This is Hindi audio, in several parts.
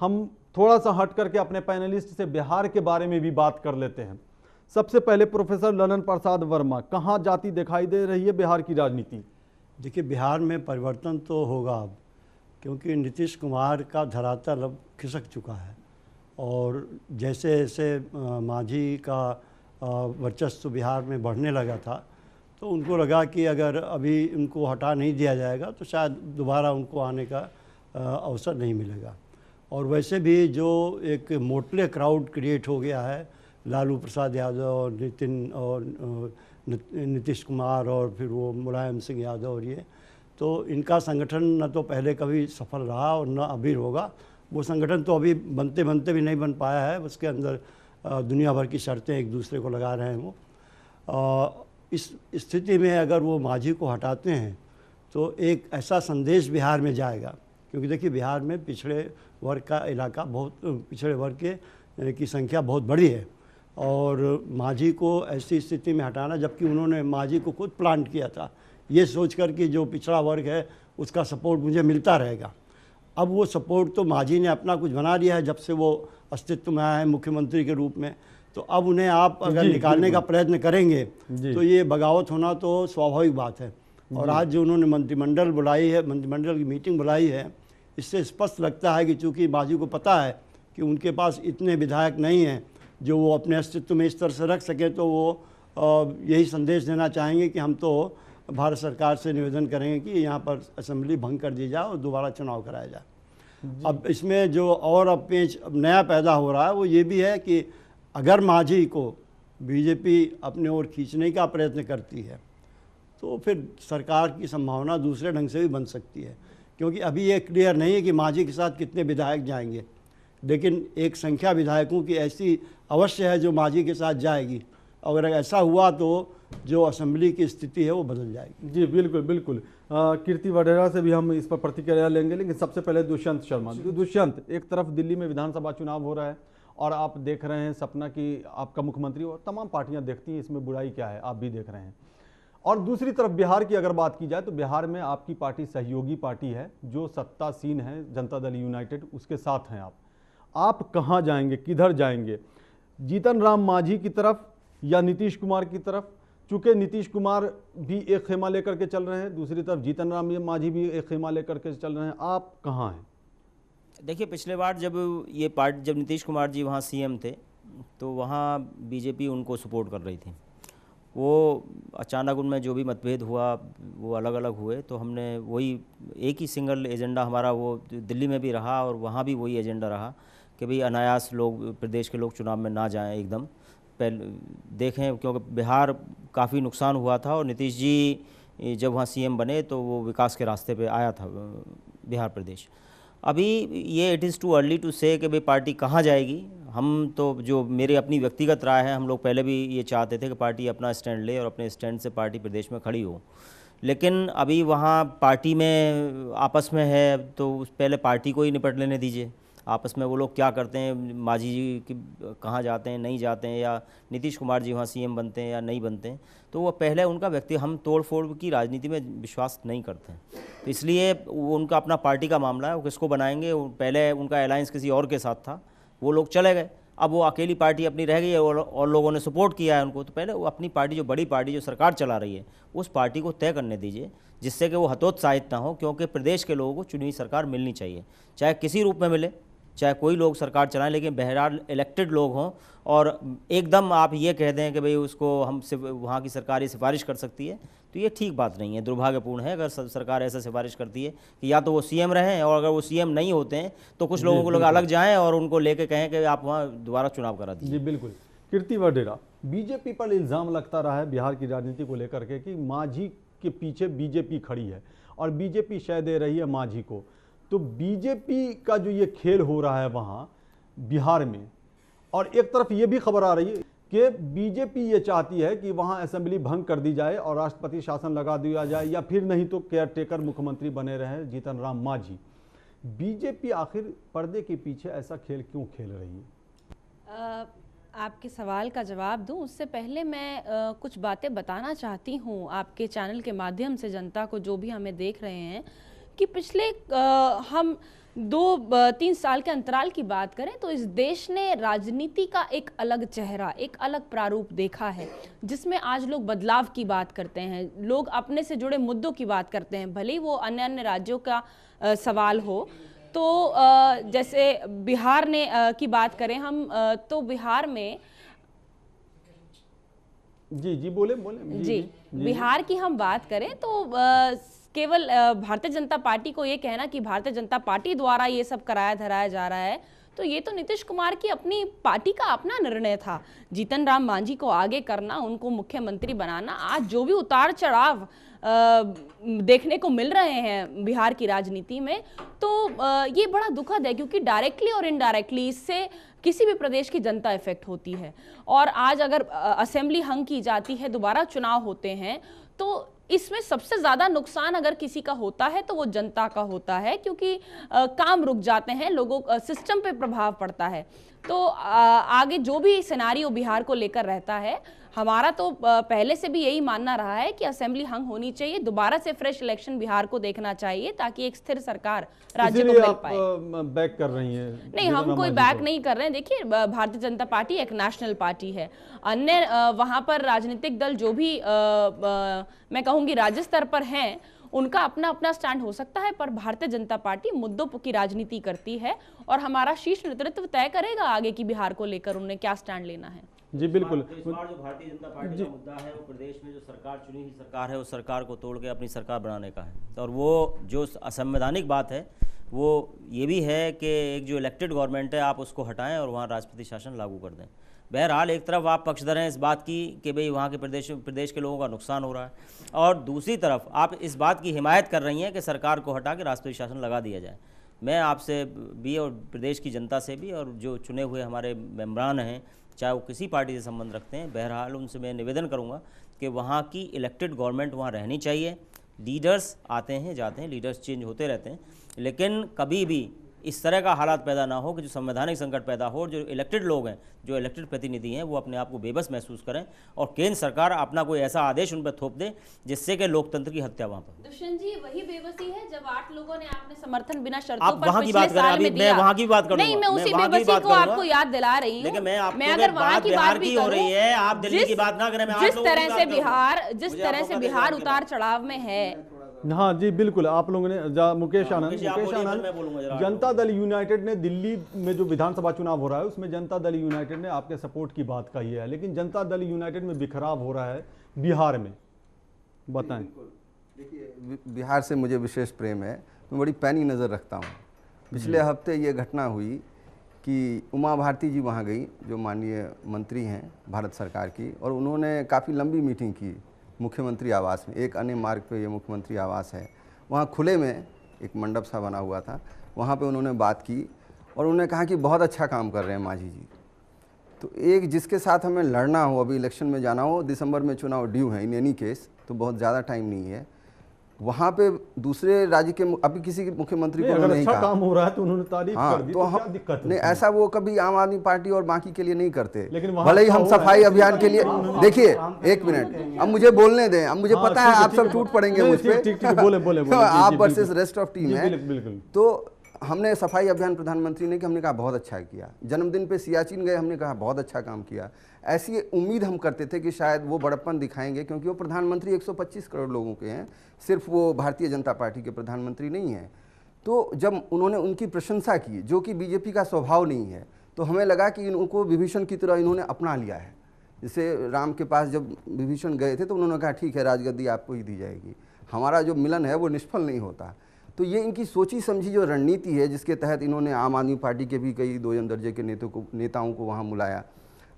हम थोड़ा सा हट करके अपने पैनलिस्ट से बिहार के बारे में भी बात कर लेते हैं। सबसे पहले प्रोफेसर ललन प्रसाद वर्मा, कहाँ जाती दिखाई दे रही है बिहार की राजनीति? देखिए, बिहार में परिवर्तन तो होगा अब, क्योंकि नीतीश कुमार का धरातल अब खिसक चुका है और जैसे जैसे मांझी का वर्चस्व बिहार में बढ़ने लगा था, तो उनको लगा कि अगर अभी उनको हटा नहीं दिया जाएगा तो शायद दोबारा उनको आने का अवसर नहीं मिलेगा। और वैसे भी जो एक मोटले क्राउड क्रिएट हो गया है, लालू प्रसाद यादव और नितिन और नीतीश कुमार और फिर वो मुलायम सिंह यादव और ये, तो इनका संगठन न तो पहले कभी सफल रहा और न अभी होगा। वो संगठन तो अभी बनते बनते भी नहीं बन पाया है, उसके अंदर दुनिया भर की शर्तें एक दूसरे को लगा रहे हैं वो। इस स्थिति में अगर वो मांझी को हटाते हैं तो एक ऐसा संदेश बिहार में जाएगा, क्योंकि देखिए बिहार में पिछड़े वर्ग का इलाका बहुत, पिछड़े वर्ग की संख्या बहुत बड़ी है और मांझी को ऐसी स्थिति में हटाना, जबकि उन्होंने मांझी को खुद प्लांट किया था ये सोचकर कि जो पिछड़ा वर्ग है उसका सपोर्ट मुझे मिलता रहेगा। अब वो सपोर्ट तो मांझी ने अपना कुछ बना लिया है जब से वो अस्तित्व में आया है मुख्यमंत्री के रूप में, तो अब उन्हें आप अगर निकालने का प्रयत्न करेंगे तो ये बगावत होना तो स्वाभाविक बात है। और आज जो उन्होंने मंत्रिमंडल बुलाई है, मंत्रिमंडल की मीटिंग बुलाई है, इससे स्पष्ट लगता है कि चूँकि मांझी को पता है कि उनके पास इतने विधायक नहीं हैं जो वो अपने अस्तित्व में इस तरह से रख सकें, तो वो यही संदेश देना चाहेंगे कि हम तो भारत सरकार से निवेदन करेंगे कि यहाँ पर असेंबली भंग कर दी जाए और दोबारा चुनाव कराया जाए। अब इसमें जो और अब पेच नया पैदा हो रहा है वो ये भी है कि अगर मांझी को बीजेपी अपने ओर खींचने का प्रयत्न करती है तो फिर सरकार की संभावना दूसरे ढंग से भी बन सकती है, क्योंकि अभी ये क्लियर नहीं है कि मांझी के साथ कितने विधायक जाएंगे, लेकिन एक संख्या विधायकों की ऐसी अवश्य है जो मांझी के साथ जाएगी। अगर ऐसा हुआ तो जो असेंबली की स्थिति है वो बदल जाएगी। जी बिल्कुल बिल्कुल। कीर्ति वडेरा से भी हम इस पर प्रतिक्रिया लेंगे, लेकिन सबसे पहले दुष्यंत शर्मा। दुष्यंत, एक तरफ दिल्ली में विधानसभा चुनाव हो रहा है और आप देख रहे हैं सपना की आपका मुख्यमंत्री, और तमाम पार्टियां देखती हैं, इसमें बुराई क्या है, आप भी देख रहे हैं। और दूसरी तरफ बिहार की अगर बात की जाए तो बिहार में आपकी पार्टी सहयोगी पार्टी है, जो सत्तासीन है, जनता दल यूनाइटेड, उसके साथ हैं आप कहाँ जाएंगे, किधर जाएंगे? जीतन राम मांझी की तरफ या नीतीश कुमार की तरफ? चूंकि नीतीश कुमार भी एक खेमा लेकर के चल रहे हैं, दूसरी तरफ जीतन राम मांझी भी एक खेमा लेकर के चल रहे हैं, आप कहाँ हैं? देखिए, पिछले बार जब नीतीश कुमार जी वहाँ सीएम थे तो वहाँ बीजेपी उनको सपोर्ट कर रही थी। वो अचानक उनमें जो भी मतभेद हुआ वो अलग अलग हुए, तो हमने वही एक ही सिंगल एजेंडा हमारा वो दिल्ली में भी रहा और वहाँ भी वही एजेंडा रहा कि भाई अनायास लोग, प्रदेश के लोग चुनाव में ना जाएं एकदम, पहले देखें, क्योंकि बिहार काफ़ी नुकसान हुआ था और नीतीश जी जब वहाँ सीएम बने तो वो विकास के रास्ते पे आया था बिहार प्रदेश। अभी ये it is too early to say कि भाई पार्टी कहाँ जाएगी। हम तो, जो मेरी अपनी व्यक्तिगत राय है, हम लोग पहले भी ये चाहते थे कि पार्टी अपना स्टैंड ले और अपने स्टैंड से पार्टी प्रदेश में खड़ी हो, लेकिन अभी वहाँ पार्टी में आपस में है तो पहले पार्टी को ही निपट लेने दीजिए। आपस में वो लोग क्या करते हैं, मांझी जी कहाँ जाते हैं, नहीं जाते हैं, या नीतीश कुमार जी वहाँ सीएम बनते हैं या नहीं बनते हैं, तो वो पहले उनका व्यक्ति, हम तोड़ फोड़ की राजनीति में विश्वास नहीं करते हैं, तो इसलिए वो उनका अपना पार्टी का मामला है, वो किसको बनाएंगे। पहले उनका अलायंस किसी और के साथ था, वो लोग चले गए, अब वो अकेली पार्टी अपनी रह गई है और लोगों ने सपोर्ट किया है उनको, तो पहले वो अपनी पार्टी, जो बड़ी पार्टी जो सरकार चला रही है, उस पार्टी को तय करने दीजिए, जिससे कि वो हतोत्साहित ना हो, क्योंकि प्रदेश के लोगों को चुनी हुई सरकार मिलनी चाहिए, चाहे किसी रूप में मिले, चाहे कोई लोग सरकार चलाएं, लेकिन बहरहाल इलेक्टेड लोग हों। और एकदम आप ये कह दें कि भाई उसको हम वहाँ की सरकार ये सिफारिश कर सकती है, तो ये ठीक बात नहीं है, दुर्भाग्यपूर्ण है। अगर सरकार ऐसा सिफारिश करती है कि या तो वो सीएम रहें, और अगर वो सीएम नहीं होते हैं तो कुछ लोगों को लोग अलग जाएं और उनको लेके कहें कि आप वहाँ दोबारा चुनाव करा दीजिए। जी बिल्कुल। कीर्ति वडेरा, बीजेपी पर इल्ज़ाम लगता रहा है बिहार की राजनीति को लेकर के कि मांझी के पीछे बीजेपी खड़ी है और बीजेपी शय दे रही है मांझी को, तो बीजेपी का जो ये खेल हो रहा है वहाँ बिहार में, और एक तरफ ये भी खबर आ रही है कि बीजेपी ये चाहती है कि वहाँ असेंबली भंग कर दी जाए और राष्ट्रपति शासन लगा दिया जाए, या फिर नहीं तो केयरटेकर मुख्यमंत्री बने रहे जीतन राम मांझी। बीजेपी आखिर पर्दे के पीछे ऐसा खेल क्यों खेल रही है? आपके सवाल का जवाब दूं उससे पहले मैं कुछ बातें बताना चाहती हूं आपके चैनल के माध्यम से जनता को, जो भी हमें देख रहे हैं, कि पिछले हम 2-3 साल के अंतराल की बात करें तो इस देश ने राजनीति का एक अलग चेहरा, एक अलग प्रारूप देखा है, जिसमें आज लोग बदलाव की बात करते हैं, लोग अपने से जुड़े मुद्दों की बात करते हैं, भले ही वो अन्य अन्य राज्यों का सवाल हो। तो जैसे बिहार ने की बात करें हम, तो बिहार में जी बोले बोले जी बिहार की हम बात करें तो केवल भारतीय जनता पार्टी को ये कहना कि भारतीय जनता पार्टी द्वारा ये सब कराया धराया जा रहा है, तो ये तो नीतीश कुमार की अपनी पार्टी का अपना निर्णय था। जीतन राम मांझी को आगे करना, उनको मुख्यमंत्री बनाना, आज जो भी उतार चढ़ाव देखने को मिल रहे हैं बिहार की राजनीति में, तो ये बड़ा दुखद है, क्योंकि डायरेक्टली और इनडायरेक्टली इससे किसी भी प्रदेश की जनता इफेक्ट होती है। और आज अगर असेंबली हंग की जाती है, दोबारा चुनाव होते हैं, तो इसमें सबसे ज्यादा नुकसान अगर किसी का होता है तो वो जनता का होता है, क्योंकि काम रुक जाते हैं, लोगों सिस्टम पे प्रभाव पड़ता है। तो आगे जो भी सिनारियो बिहार को लेकर रहता है, हमारा तो पहले से भी यही मानना रहा है कि असेंबली हंग होनी चाहिए, दोबारा से फ्रेश इलेक्शन बिहार को देखना चाहिए, ताकि एक स्थिर सरकार राज्य को मिल पाए। बैक कर रही हैं? नहीं, हम कोई बैक नहीं कर रहे हैं। देखिए, भारतीय जनता पार्टी एक नेशनल पार्टी है, अन्य वहां पर राजनीतिक दल जो भी मैं कहूंगी राज्य स्तर पर हैं, उनका अपना अपना स्टैंड हो सकता है, पर भारतीय जनता पार्टी मुद्दों की राजनीति करती है और हमारा शीर्ष नेतृत्व तय करेगा आगे की बिहार को लेकर उन्हें क्या स्टैंड लेना है। जी बिल्कुल। इस बार जो भारतीय जनता पार्टी का मुद्दा है वो प्रदेश में जो सरकार चुनी हुई सरकार है उस सरकार को तोड़ के अपनी सरकार बनाने का है। और वो जो असंवैधानिक बात है वो ये भी है कि एक जो इलेक्टेड गवर्नमेंट है आप उसको हटाएं और वहाँ राष्ट्रपति शासन लागू कर दें। बहरहाल एक तरफ आप पक्षधर हैं इस बात की कि भाई वहाँ के प्रदेश के लोगों का नुकसान हो रहा है, और दूसरी तरफ आप इस बात की हिमायत कर रही हैं कि सरकार को हटा के राष्ट्रपति शासन लगा दिया जाए। मैं आपसे भी और प्रदेश की जनता से भी और जो चुने हुए हमारे मेम्बरान हैं, चाहे वो किसी पार्टी से संबंध रखते हैं, बहरहाल उनसे मैं निवेदन करूंगा कि वहाँ की इलेक्टेड गवर्नमेंट वहाँ रहनी चाहिए। लीडर्स आते हैं जाते हैं, लीडर्स चेंज होते रहते हैं, लेकिन कभी भी इस तरह का हालात पैदा ना हो कि जो संवैधानिक संकट पैदा हो और जो इलेक्टेड लोग हैं, जो इलेक्टेड प्रतिनिधि हैं, वो अपने आप को बेबस महसूस करें और केंद्र सरकार अपना कोई ऐसा आदेश उन पर थोप दे जिससे कि लोकतंत्र की हत्या वहाँ पर। दुष्यंत जी, वही बेबसी है जब 8 लोगों ने आपने समर्थन बिना शर्तों आप पर वहाँ की बात करें, अभी मैं वहाँ की बात करूँगा। नहीं, मैं उसी बेबसी को आपको याद दिला रही हूँ। लेकिन मैं अगर वहाँ की बात भी हो रही है, आप दिल्ली की बात ना करें। जिस तरह से बिहार उतार चढ़ाव में है। हाँ जी बिल्कुल, आप लोगों ने मुकेश आनंद जनता दल यूनाइटेड ने दिल्ली में जो विधानसभा चुनाव हो रहा है उसमें जनता दल यूनाइटेड ने आपके सपोर्ट की बात कही है, लेकिन जनता दल यूनाइटेड में बिखराव हो रहा है बिहार में, बताएं। देखिए, बिहार से मुझे विशेष प्रेम है, मैं बड़ी पैनी नज़र रखता हूँ। पिछले हफ्ते ये घटना हुई कि उमा भारती जी वहाँ गई, जो माननीय मंत्री हैं भारत सरकार की, और उन्होंने काफ़ी लंबी मीटिंग की मुख्यमंत्री आवास में। एक अन्य मार्ग पे ये मुख्यमंत्री आवास है, वहाँ खुले में एक मंडप सा बना हुआ था, वहाँ पे उन्होंने बात की और उन्होंने कहा कि बहुत अच्छा काम कर रहे हैं मांझी जी। तो एक जिसके साथ हमें लड़ना हो, अभी इलेक्शन में जाना हो, दिसंबर में चुनाव ड्यू है इन एनी केस, तो बहुत ज़्यादा टाइम नहीं है, वहाँ पे दूसरे राज्य के अभी किसी के मुख्यमंत्री को नहीं अच्छा कहा। काम हो रहा है तो उन्होंने तारीफ कर दी, तो क्या दिक्कत नहीं, ऐसा वो कभी आम आदमी पार्टी और बाकी के लिए नहीं करते। लेकिन भले ही हम सफाई अभियान के लिए, देखिए एक मिनट, अब मुझे बोलने दें, अब मुझे पता है आप सब टूट पड़ेंगे मुझ पे, आप वर्सेस रेस्ट ऑफ टीम है। तो हमने सफाई अभियान प्रधानमंत्री ने कि हमने कहा बहुत अच्छा किया, जन्मदिन पे सियाचिन गए, हमने कहा बहुत अच्छा काम किया। ऐसी उम्मीद हम करते थे कि शायद वो बड़प्पन दिखाएंगे, क्योंकि वो प्रधानमंत्री 125 करोड़ लोगों के हैं, सिर्फ वो भारतीय जनता पार्टी के प्रधानमंत्री नहीं हैं। तो जब उन्होंने उनकी प्रशंसा की, जो कि बीजेपी का स्वभाव नहीं है, तो हमें लगा कि इनको विभीषण की तरह इन्होंने अपना लिया है। जैसे राम के पास जब विभीषण गए थे तो उन्होंने कहा ठीक है, राजगद्दी आपको ही दी जाएगी, हमारा जो मिलन है वो निष्फल नहीं होता। तो ये इनकी सोची समझी जो रणनीति है, जिसके तहत इन्होंने आम आदमी पार्टी के भी कई 2 दर्जे के नेताओं को वहाँ बुलाया।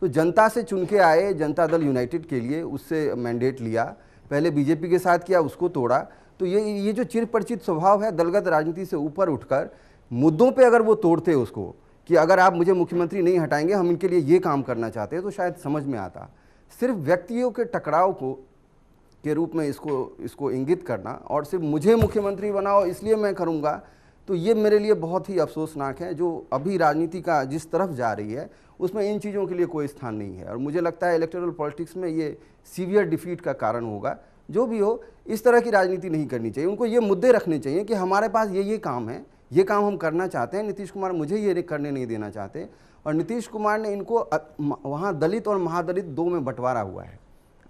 तो जनता से चुन के आए जनता दल यूनाइटेड के लिए, उससे मैंडेट लिया, पहले बीजेपी के साथ किया, उसको तोड़ा। तो ये जो चिरपरिचित स्वभाव है दलगत राजनीति से ऊपर उठकर मुद्दों पे अगर वो तोड़ते उसको कि अगर आप मुझे मुख्यमंत्री नहीं हटाएंगे, हम इनके लिए ये काम करना चाहते हैं, तो शायद समझ में आता। सिर्फ व्यक्तियों के टकराव को के रूप में इसको इंगित करना और सिर्फ मुझे मुख्यमंत्री बनाओ इसलिए मैं करूँगा, तो ये मेरे लिए बहुत ही अफसोसनाक है। जो अभी राजनीति का जिस तरफ जा रही है उसमें इन चीज़ों के लिए कोई स्थान नहीं है, और मुझे लगता है इलेक्टोरल पॉलिटिक्स में ये सीवियर डिफीट का कारण होगा। जो भी हो, इस तरह की राजनीति नहीं करनी चाहिए। उनको ये मुद्दे रखने चाहिए कि हमारे पास ये काम है, ये काम हम करना चाहते हैं। नीतीश कुमार मुझे ये करने नहीं देना चाहते, और नीतीश कुमार ने इनको वहाँ दलित और महादलित दो में बंटवारा हुआ है।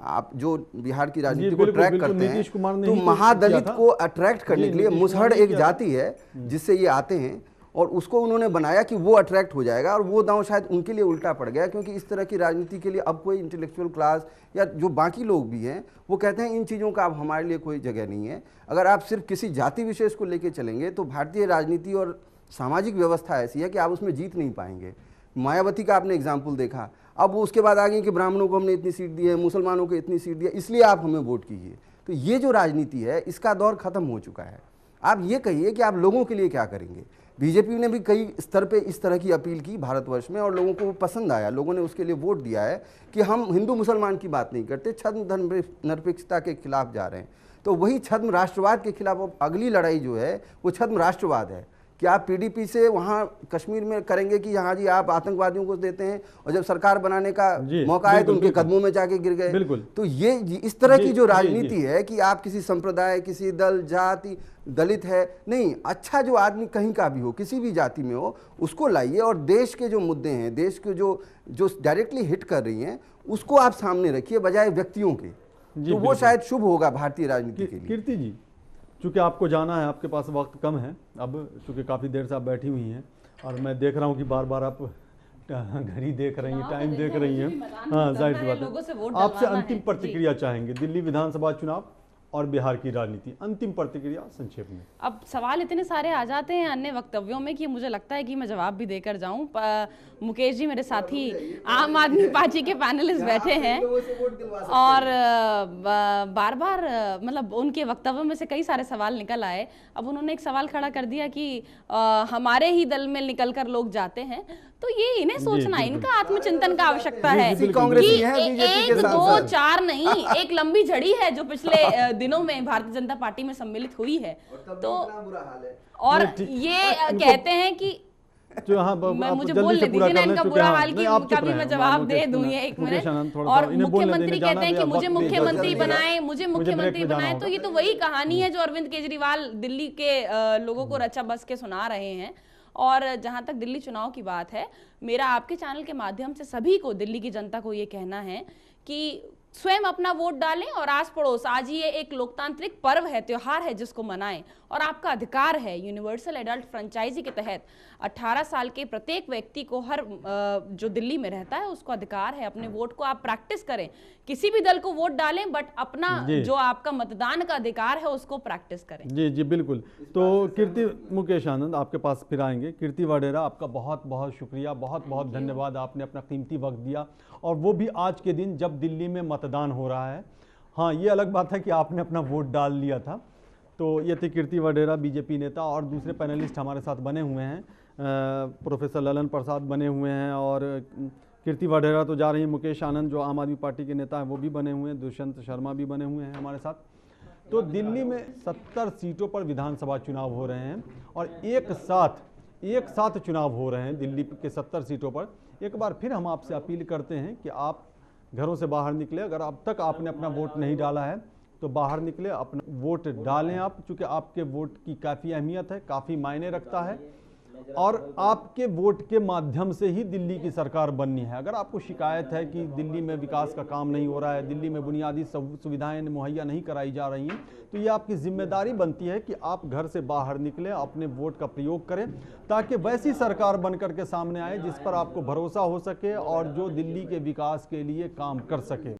आप जो बिहार की राजनीति को ट्रैक करते हैं तो महादलित को अट्रैक्ट करने के लिए मुसहर एक जाति है जिससे ये आते हैं, और उसको उन्होंने बनाया कि वो अट्रैक्ट हो जाएगा, और वो दांव शायद उनके लिए उल्टा पड़ गया, क्योंकि इस तरह की राजनीति के लिए अब कोई इंटेलेक्चुअल क्लास या जो बाकी लोग भी हैं वो कहते हैं इन चीज़ों का अब हमारे लिए कोई जगह नहीं है। अगर आप सिर्फ किसी जाति विशेष को लेकर चलेंगे तो भारतीय राजनीति और सामाजिक व्यवस्था ऐसी है कि आप उसमें जीत नहीं पाएंगे। मायावती का आपने एग्जाम्पल देखा, अब वो उसके बाद आ गई कि ब्राह्मणों को हमने इतनी सीट दी है, मुसलमानों को इतनी सीट दी है, इसलिए आप हमें वोट कीजिए। तो ये जो राजनीति है इसका दौर खत्म हो चुका है। आप ये कहिए कि आप लोगों के लिए क्या करेंगे। बीजेपी ने भी कई स्तर पे इस तरह की अपील की भारतवर्ष में, और लोगों को वो पसंद आया, लोगों ने उसके लिए वोट दिया है कि हम हिंदू मुसलमान की बात नहीं करते, छद्म धर्म निरपेक्षता के खिलाफ जा रहे हैं। तो वही छद्म राष्ट्रवाद के खिलाफ अब अगली लड़ाई जो है वो छद्म राष्ट्रवाद है कि आप पीडीपी से वहाँ कश्मीर में करेंगे कि यहाँ जी आप आतंकवादियों को देते हैं, और जब सरकार बनाने का मौका आए तो उनके कदमों में जाके गिर गए। तो ये इस तरह की जो राजनीति है कि आप किसी संप्रदाय, किसी दल, जाति, दलित है नहीं, अच्छा जो आदमी कहीं का भी हो, किसी भी जाति में हो, उसको लाइए, और देश के जो मुद्दे हैं, देश के जो डायरेक्टली हिट कर रही हैं उसको आप सामने रखिए बजाय व्यक्तियों के। तो वो शायद शुभ होगा भारतीय राजनीति के लिए। कीर्ति जी, चूँकि आपको जाना है, आपके पास वक्त कम है, अब चूँकि काफ़ी देर से आप बैठी हुई हैं और मैं देख रहा हूँ कि बार बार आप घड़ी देख रही हैं, टाइम देख रही हैं। हाँ, जाहिर सी बात है। आपसे अंतिम प्रतिक्रिया चाहेंगे दिल्ली विधानसभा चुनाव और बिहार की राजनीति, अंतिम प्रतिक्रिया संक्षेप में। अब सवाल इतने सारे आ जाते हैं अन्य वक्तव्यों में कि मुझे लगता है कि मैं जवाब भी देकर जाऊं। मुकेश जी मेरे साथी आम आदमी पार्टी के पैनलिस्ट बैठे हैं और बार बार मतलब उनके वक्तव्यों में से कई सारे सवाल निकल आए। अब उन्होंने एक सवाल खड़ा कर दिया कि हमारे ही दल में निकल कर लोग जाते हैं, तो ये इन्हें सोचना, इनका आत्मचिंतन का आवश्यकता है कि एक दो चार नहीं, एक लंबी झड़ी है जो पिछले दिनों में भारतीय जनता पार्टी में सम्मिलित हुई है। तो और ये कहते हैं कि जो हाँ, मुझे बोलने दीजिए ना, इनका बुरा हाल का भी मैं जवाब दे दूं ये एक मिनट। और मुख्यमंत्री कहते हैं कि मुझे मुख्यमंत्री बनाएं, मुझे मुख्यमंत्री बनाएं। तो ये तो वही कहानी है जो अरविंद केजरीवाल दिल्ली के लोगों को रचा बस के सुना रहे हैं। और जहां तक दिल्ली चुनाव की बात है, मेरा आपके चैनल के माध्यम से सभी को, दिल्ली की जनता को ये कहना है कि स्वयं अपना वोट डालें और आस पड़ोस, आज ये एक लोकतांत्रिक पर्व है, त्योहार है जिसको मनाएं, और आपका अधिकार है। यूनिवर्सल एडल्ट फ्रेंचाइजी के तहत 18 साल के प्रत्येक व्यक्ति को, हर जो दिल्ली में रहता है उसको अधिकार है। अपने वोट को आप प्रैक्टिस करें, किसी भी दल को वोट डालें, बट अपना जो आपका मतदान का अधिकार है उसको प्रैक्टिस करें। जी जी बिल्कुल। तो कीर्ति, मुकेश आनंद आपके पास फिर आएंगे। कीर्ति वाडेरा, आपका बहुत बहुत शुक्रिया, बहुत बहुत धन्यवाद, आपने अपना कीमती वक्त दिया, और वो भी आज के दिन जब दिल्ली में मतदान हो रहा है। हाँ, ये अलग बात है कि आपने अपना वोट डाल लिया था। तो ये थी कीर्ति वाडेरा, बीजेपी नेता, और दूसरे पैनलिस्ट हमारे साथ बने हुए हैं, प्रोफेसर ललन प्रसाद बने हुए हैं, और कीर्ति वाडेरा तो जा रही है, मुकेश आनंद जो आम आदमी पार्टी के नेता हैं वो भी बने हुए हैं, दुष्यंत शर्मा भी बने हुए हैं हमारे साथ। तो दिल्ली में 70 सीटों पर विधानसभा चुनाव हो रहे हैं, और एक साथ चुनाव हो रहे हैं दिल्ली के 70 सीटों पर। एक बार फिर हम आपसे अपील करते हैं कि आप घरों से बाहर निकले, अगर अब तक आपने अपना वोट नहीं डाला है तो बाहर निकले, अपना वोट डालें आप, चूँकि आपके वोट की काफ़ी अहमियत है, काफ़ी मायने रखता है, और आपके वोट के माध्यम से ही दिल्ली की सरकार बननी है। अगर आपको शिकायत है कि दिल्ली में विकास का काम नहीं हो रहा है, दिल्ली में बुनियादी सुविधाएं मुहैया नहीं कराई जा रही हैं, तो ये आपकी जिम्मेदारी बनती है कि आप घर से बाहर निकलें, अपने वोट का प्रयोग करें, ताकि वैसी सरकार बन करके सामने आए जिस पर आपको भरोसा हो सके और जो दिल्ली के विकास के लिए काम कर सके।